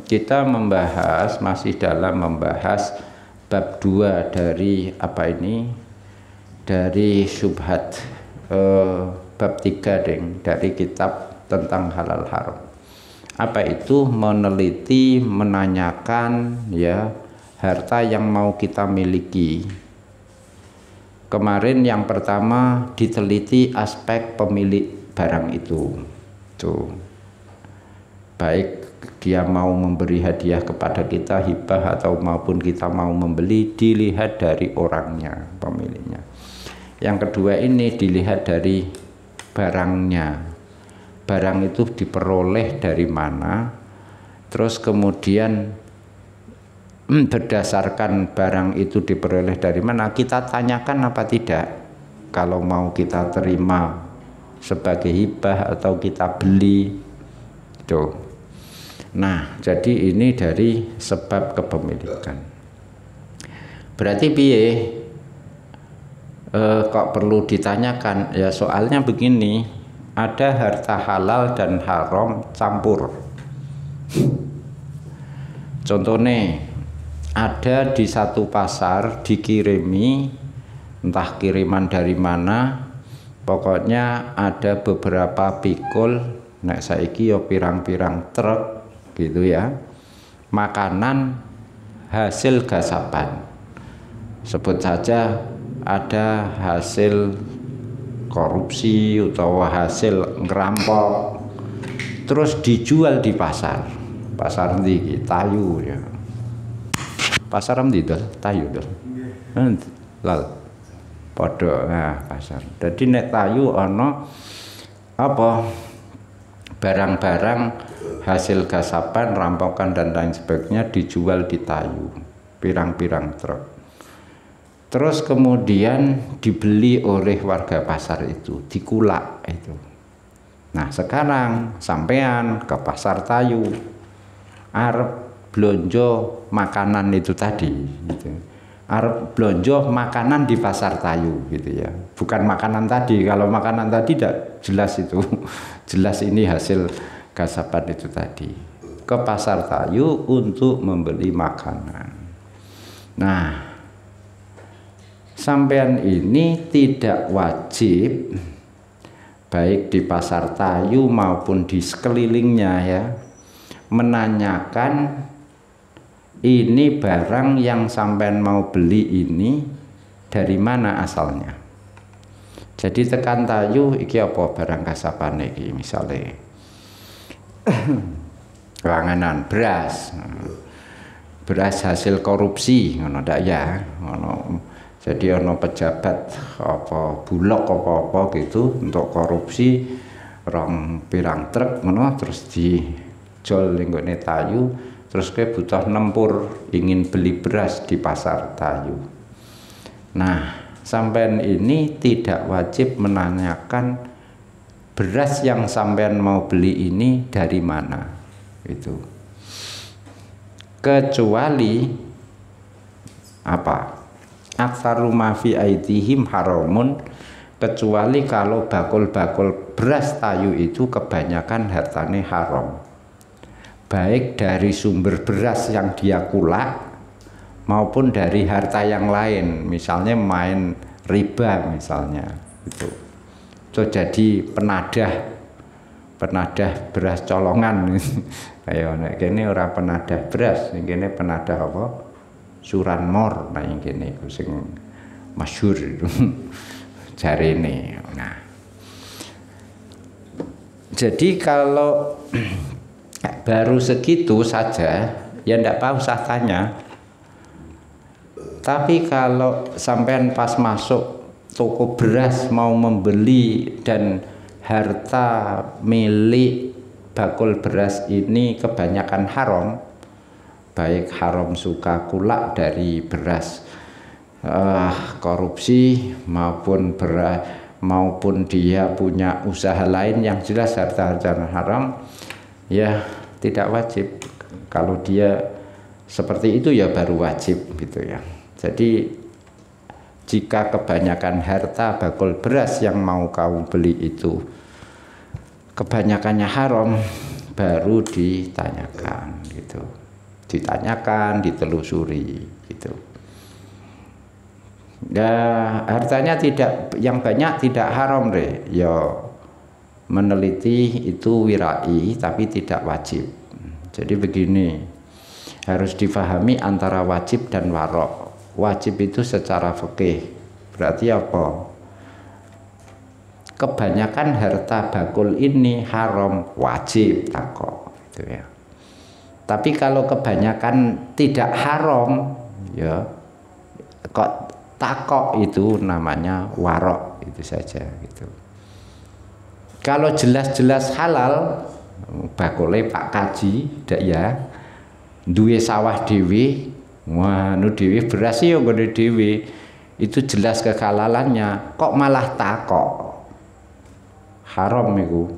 kita masih dalam membahas bab 2 dari apa ini, dari syubhat bab 3 dari kitab tentang halal haram. Apa itu? Meneliti, menanyakan ya harta yang mau kita miliki. Kemarin yang pertama diteliti aspek pemilik barang itu. Tuh. Baik dia mau memberi hadiah kepada kita, hibah atau maupun kita mau membeli, dilihat dari orangnya, pemiliknya. Yang kedua ini dilihat dari barangnya. Barang itu diperoleh dari mana, terus kemudian berdasarkan barang itu diperoleh dari mana, kita tanyakan apa tidak kalau mau kita terima sebagai hibah atau kita beli. Tuh. Nah, jadi ini dari sebab kepemilikan. Berarti piye? Kok perlu ditanyakan? Ya soalnya begini, ada harta halal dan haram campur. Contohnya, ada di satu pasar dikirimi, entah kiriman dari mana, pokoknya ada beberapa pikul, nek saiki yo pirang-pirang truk gitu ya, makanan hasil gasapan. Sebut saja ada hasil korupsi atau hasil ngerampok, terus dijual di pasar ndi Tayu ya, pasar ndi dol Tayu dol lal podo. Nah pasar, jadi nek Tayu ono apa barang-barang hasil gasapan, rampokan dan lain sebagainya dijual di Tayu, pirang-pirang truk. Terus kemudian dibeli oleh warga pasar itu, dikulak itu. Nah sekarang sampean ke pasar Tayu, arep blonjo makanan itu tadi, gitu. Arep blonjo makanan di pasar Tayu, gitu ya. Bukan makanan tadi. Kalau makanan tadi tidak jelas itu, jelas ini hasil gasapan itu tadi. Ke pasar Tayu untuk membeli makanan. Nah, sampean ini tidak wajib baik di pasar Tayu maupun di sekelilingnya ya, menanyakan ini barang yang sampean mau beli ini dari mana asalnya. Jadi tekan Tayu iki apa barang kasapan iki, misalnya panganan beras hasil korupsi ngono ndak ya, ngono. Jadi ono pejabat apa bulog apa gitu untuk korupsi, rong pirang truk ngono, terus dijol ning nggone Tayu, terus kowe butuh nempur ingin beli beras di pasar Tayu. Nah, sampean ini tidak wajib menanyakan beras yang sampean mau beli ini dari mana itu, kecuali apa, aktsaru ma fi aidihim haramun, kecuali kalau bakul-bakul beras Tayu itu kebanyakan hartane haram, baik dari sumber beras yang dia kulak maupun dari harta yang lain, misalnya main riba misalnya itu. So, jadi penadah beras colongan. Ayo nek kene ora penadah beras, nek kene penadah apa? Suranmor, nah yang kene sing masyhur itu jarene. Nah. Jadi kalau baru segitu saja ya ndak usah tanya. Tapi kalau sampean pas masuk toko beras mau membeli dan harta milik bakul beras ini kebanyakan haram, baik haram suka kulak dari beras korupsi maupun dia punya usaha lain yang jelas harta-harta haram, ya tidak wajib. Kalau dia seperti itu ya baru wajib gitu ya. Jadi jika kebanyakan harta bakul beras yang mau kamu beli itu kebanyakannya haram, baru ditanyakan gitu. Ditanyakan, ditelusuri gitu. Ya, hartanya tidak yang banyak tidak haram deh. Ya meneliti itu wirai tapi tidak wajib. Jadi begini, harus difahami antara wajib dan warok. Wajib itu secara fikih berarti apa? Kebanyakan harta bakul ini haram, wajib takok gitu ya. Tapi kalau kebanyakan tidak haram, ya kok takok itu namanya warok, itu saja gitu. Kalau jelas-jelas halal, bakule Pak Kaji ndak ya, duwe sawah dhewe, wah nu dhewe beras yo gede dhewe, itu jelas kehalalannya, kok malah takok. Haram itu.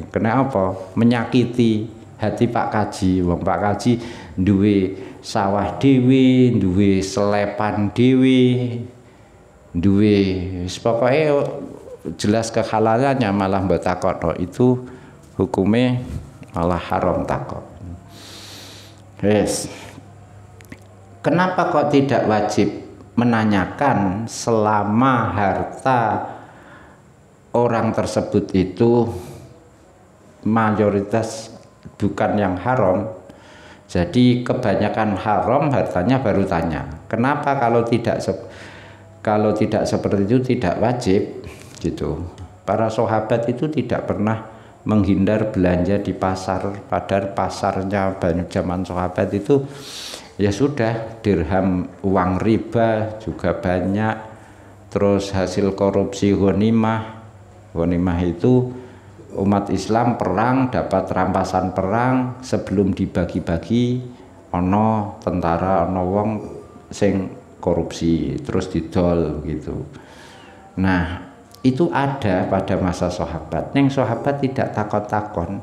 Kena apa? Menyakiti hati Pak Kaji. Wong Pak Kaji duwe sawah dhewe, duwe selepan dhewe, duwe pokoke jelas kehalalannya malah mbok takokno, itu hukume malah haram takok. Yes. Kenapa kok tidak wajib menanyakan selama harta orang tersebut itu mayoritas bukan yang haram? Jadi kebanyakan haram hartanya baru tanya. Kenapa kalau tidak seperti itu tidak wajib gitu. Para sahabat itu tidak pernah menghindar belanja di pasar, padahal pasarnya banyak zaman sahabat itu ya sudah dirham uang riba juga banyak, terus hasil korupsi ghanimah. Ghanimah itu umat Islam perang dapat rampasan perang, sebelum dibagi-bagi ono tentara ono wong sing korupsi terus didol gitu. Nah itu ada pada masa sahabat. Neng sahabat tidak takon-takon,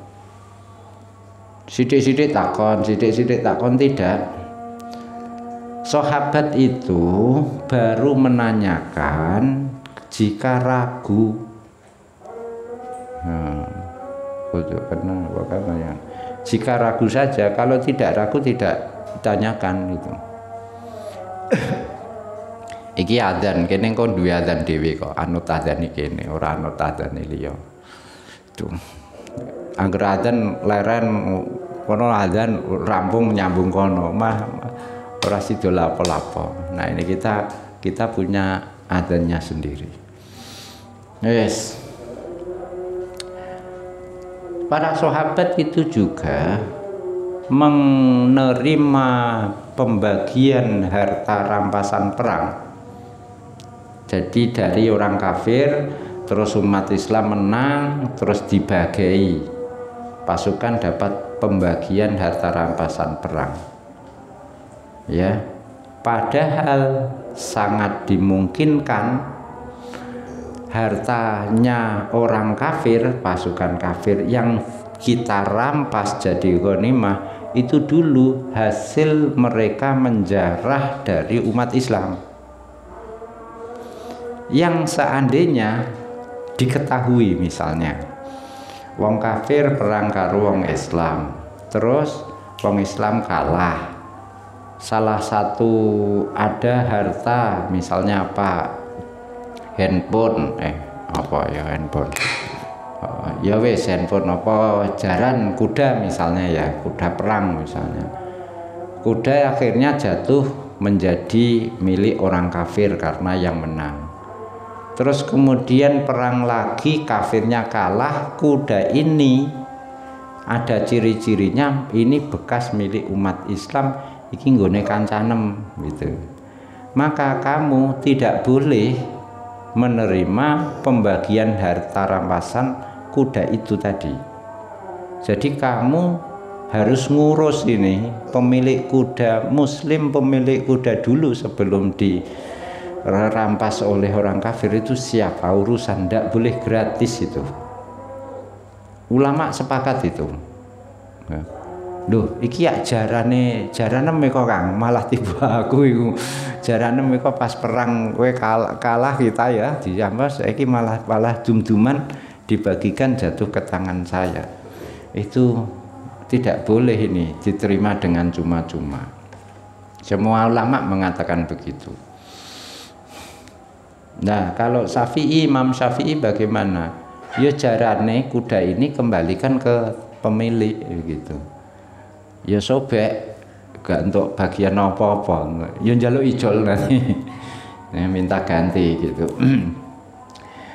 sidik-sidik takon tidak. Sahabat itu baru menanyakan jika ragu. Jika ragu saja, kalau tidak ragu tidak ditanyakan gitu. Iki adzan kene kok duwe adzan dhewe kok, anut adzan iki kene, ora anut adzan liya. Tuh. Angger adzan leren kono adzan rampung nyambung kono, mah ora sida lapo-lapo. Nah, ini kita punya adzannya sendiri. Yes. Para sahabat itu juga menerima pembagian harta rampasan perang. Jadi dari orang kafir, terus umat Islam menang, terus dibagi. Pasukan dapat pembagian harta rampasan perang. Ya, padahal sangat dimungkinkan hartanya orang kafir, pasukan kafir yang kita rampas jadi ghanimah itu dulu hasil mereka menjarah dari umat Islam. Yang seandainya diketahui misalnya wong kafir perang karo wong Islam, terus wong Islam kalah, salah satu ada harta misalnya apa, handphone ya wes handphone apa jaran kuda misalnya, ya kuda perang misalnya, kuda akhirnya jatuh menjadi milik orang kafir karena yang menang. Terus kemudian perang lagi, kafirnya kalah, kuda ini ada ciri-cirinya ini bekas milik umat Islam, iki nggone kancanem gitu. Maka kamu tidak boleh menerima pembagian harta rampasan kuda itu tadi. Jadi kamu harus ngurus ini pemilik kuda muslim, pemilik kuda dulu sebelum dirampas oleh orang kafir itu siapa urusan, tidak boleh gratis itu. Ulama sepakat itu. Duh, iki ya jarane meko Kang, malah tiba aku iku. Jarane meko pas perang kowe kalah kita ya, diampas iki malah dum-duman dibagikan jatuh ke tangan saya. itu tidak boleh ini diterima dengan cuma-cuma. Semua ulama mengatakan begitu. Nah, kalau Syafi'i, Imam Syafi'i bagaimana? Ya jarane kuda ini kembalikan ke pemilik gitu. Ya sobek, gak untuk bagian apa-apa. Ya njaluk ijol nanti. Ya, minta ganti gitu.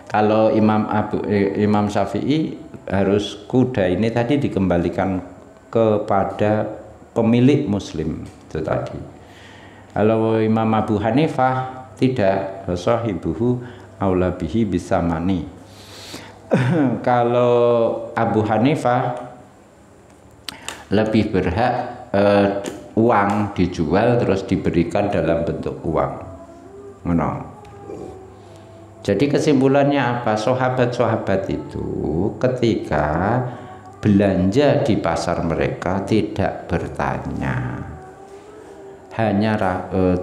Kalau Imam Syafi'i harus kuda ini tadi dikembalikan kepada pemilik muslim itu tadi. Kalau Imam Abu Hanifah tidak, sahibuhu aula bihi bisamani. Kalau Abu Hanifah lebih berhak uang dijual terus diberikan dalam bentuk uang. Jadi kesimpulannya apa? Sahabat-sahabat itu ketika belanja di pasar mereka tidak bertanya,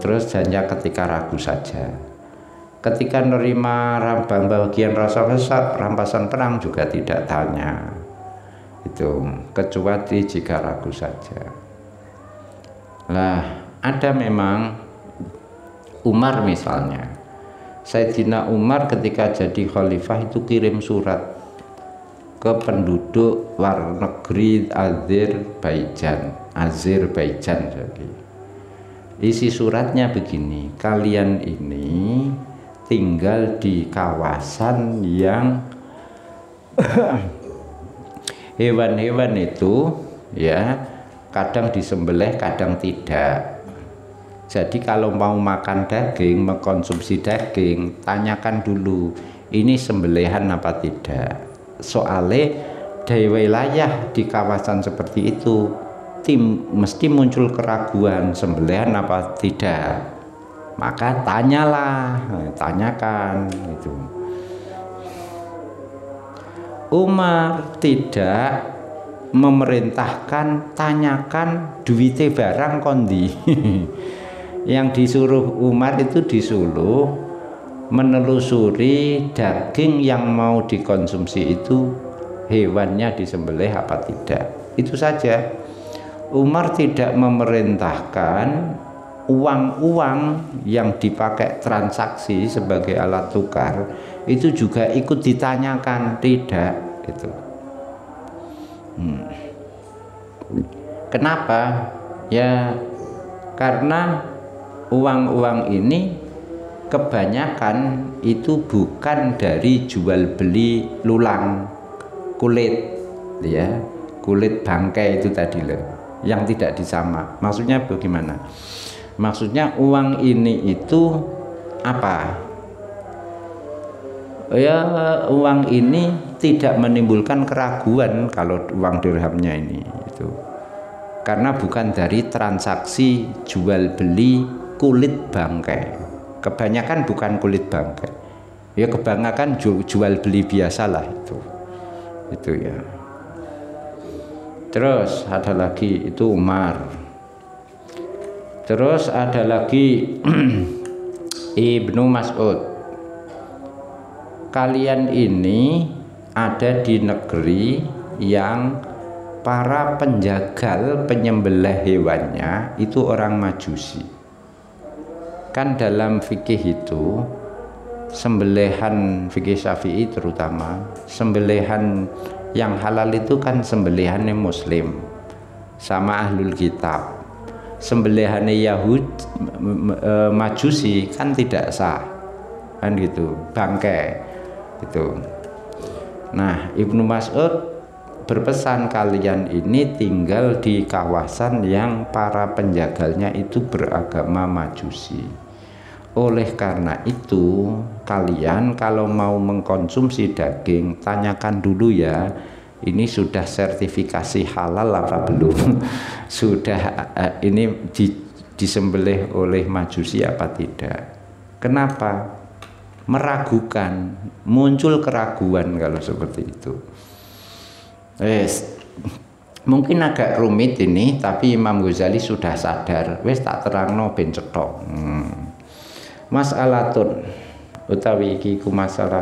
terus hanya ketika ragu saja. Ketika menerima bagian rampasan perang juga tidak tanya, itu kecuali jika ragu saja. Lah ada memang Umar misalnya, Sayyidina Umar ketika jadi khalifah itu kirim surat ke penduduk luar negeri Azerbaijan jadi. Isi suratnya begini, kalian ini tinggal di kawasan yang hewan-hewan itu ya kadang disembelih kadang tidak. Jadi kalau mau makan daging, mengkonsumsi daging, tanyakan dulu ini sembelihan apa tidak. Soalnya di wilayah di kawasan seperti itu mesti muncul keraguan sembelihan apa tidak, maka tanyakan itu. Umar tidak memerintahkan tanyakan duwite barang kondi. Yang disuruh Umar itu disuruh menelusuri daging yang mau dikonsumsi itu hewannya disembelih apa tidak, itu saja. Umar tidak memerintahkan uang-uang yang dipakai transaksi sebagai alat tukar itu juga ikut ditanyakan, tidak itu. Kenapa? Ya karena uang-uang ini kebanyakan itu bukan dari jual beli lulang kulit, ya kulit bangkai itu tadi loh, yang tidak disama. Maksudnya bagaimana? Maksudnya uang ini itu apa? Ya uang ini tidak menimbulkan keraguan kalau uang dirhamnya ini itu, karena bukan dari transaksi jual beli kulit bangkai. Kebanyakan bukan kulit bangkai. Ya kebanyakan jual beli biasalah itu ya. Terus ada lagi itu Umar. Terus ada lagi Ibnu Mas'ud. Kalian ini ada di negeri yang para penjagal penyembelih hewannya itu orang Majusi. Kan dalam fikih itu sembelihan fikih Syafi'i terutama sembelihan yang halal itu kan sembelihannya Muslim sama ahlul kitab. Sembelihannya Majusi kan tidak sah, kan gitu, bangkai gitu. Nah Ibnu Mas'ud berpesan kalian ini tinggal di kawasan yang para penjagalnya itu beragama Majusi. Oleh karena itu kalian kalau mau mengkonsumsi daging tanyakan dulu ya, ini sudah sertifikasi halal apa belum, sudah ini disembelih oleh Majusi apa tidak. Kenapa? Meragukan, muncul keraguan kalau seperti itu. Mungkin agak rumit ini, tapi Imam Ghazali sudah sadar. Wes tak terangno ben cetok. Mas'alatun utawi iki ku masalah